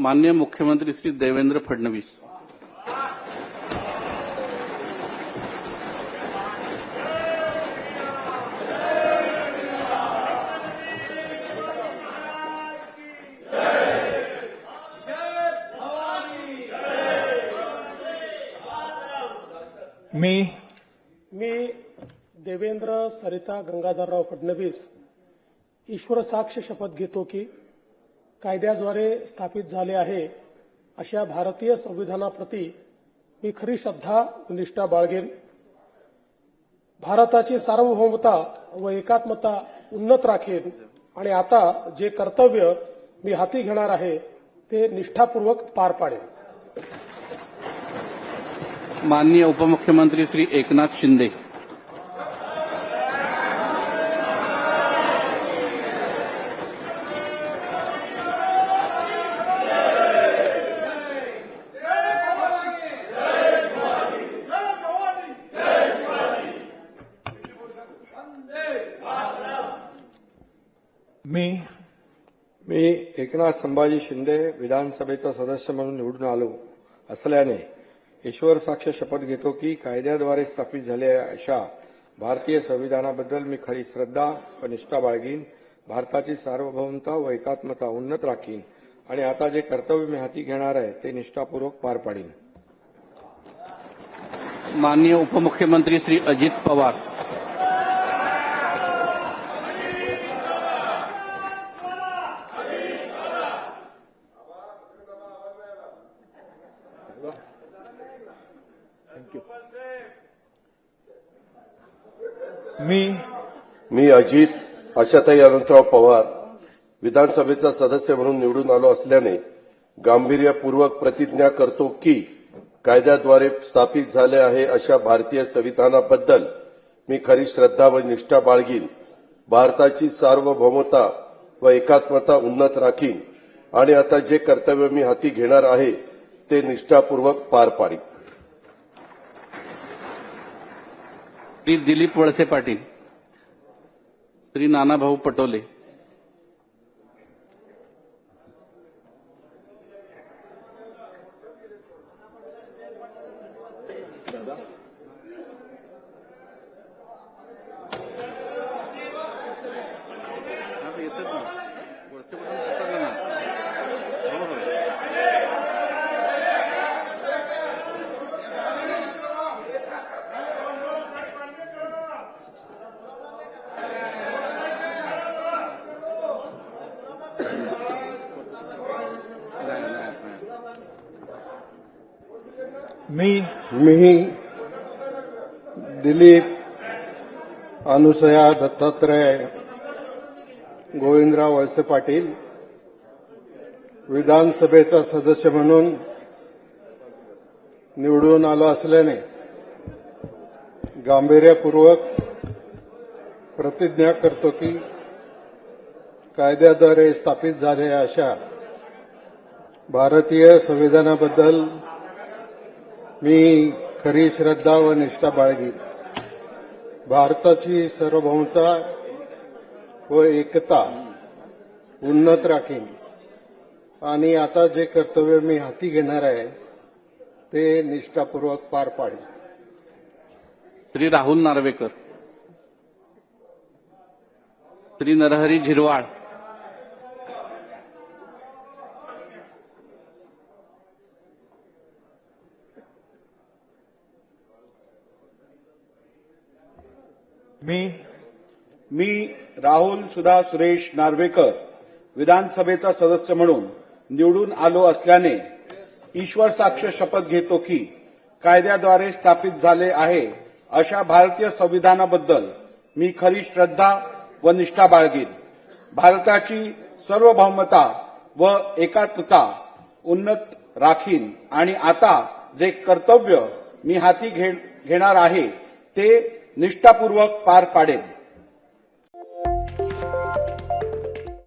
माननीय मुख्यमंत्री श्री देवेंद्र फडणवीस। मी देवेंद्र सरिता गंगाधरराव फडणवीस ईश्वर साक्ष शपथ घेतो की कायद्याद्वारे स्थापित झाले आहे अशा भारतीय संविधानाप्रती मी खरी श्रद्धा व निष्ठा बाळगेन। भारताची सार्वभौमता व एकात्मता उन्नत राखेन आणि आता जे कर्तव्य मी हाती घेणार आहे ते निष्ठापूर्वक पार पाडेन। माननीय उपमुख्यमंत्री श्री एकनाथ शिंदे। मी एकनाथ संभाजी शिंदे विधानसभेचा सदस्य म्हणून निवडून आलो असल्याने ईश्वर साक्ष शपथ घेतो की कायद्याद्वारे स्थापित झालेल्या अशा भारतीय संविधानाबद्दल मी खरी श्रद्धा व निष्ठा बाळगीन, भारताची सार्वभौमता व एकात्मता उन्नत राखीन आणि आता जे कर्तव्य मी हाती घेणार आहे ते निष्ठापूर्वक पार पाडीन। माननीय उपमुख्यमंत्री श्री अजित पवार। मी अजित आशाताई अनंतराव पवार विधानसभेचा सदस्य म्हणून निवडून आलो असल्याने गांभीर्यपूर्वक प्रतिज्ञा करतो की कायद्याद्वारे स्थापित झाले आहे अशा भारतीय संविधानाबद्दल मी खरी श्रद्धा व निष्ठा बाळगीन, भारताची सार्वभौमता व एकात्मता उन्नत राखीन आणि आता जे कर्तव्य मी हाती घेणार आहे ते निष्ठापूर्वक पार पाडीन। श्री दिलीप वळसे पाटील। श्री नानाभाऊ पटोले। मी दिलीप अनुसया दत्तात्रय गोविंदराव वळसे पाटील विधानसभेचा सदस्य म्हणून निवडून आलो असल्याने गांभीर्यपूर्वक प्रतिज्ञा करतो की कायद्याद्वारे स्थापित झालेल्या अशा भारतीय संविधानाबद्दल मी खरी श्रद्धा व निष्ठा बाळगीन, भारताची सार्वभौमता व एकता उन्नत राखीन आणि आता जे कर्तव्य मी हाती घेणार आहे ते निष्ठापूर्वक पार पाडेन। श्री राहुल नार्वेकर। श्री नरहरी झिरवाळ। मी राहुल सुधा सुरेश नार्वेकर विधानसभेचा सदस्य म्हणून निवडून आलो असल्याने ईश्वर साक्ष शपथ घेतो की कायद्याद्वारे स्थापित झाले आहे अशा भारतीय संविधानाबद्दल मी खरी श्रद्धा व निष्ठा बाळगीन, भारताची सार्वभौमता व एकात्मता उन्नत राखीन आणि आता जे कर्तव्य मी हाती घेणार आहे ते निष्ठापूर्वक पार पाडेन।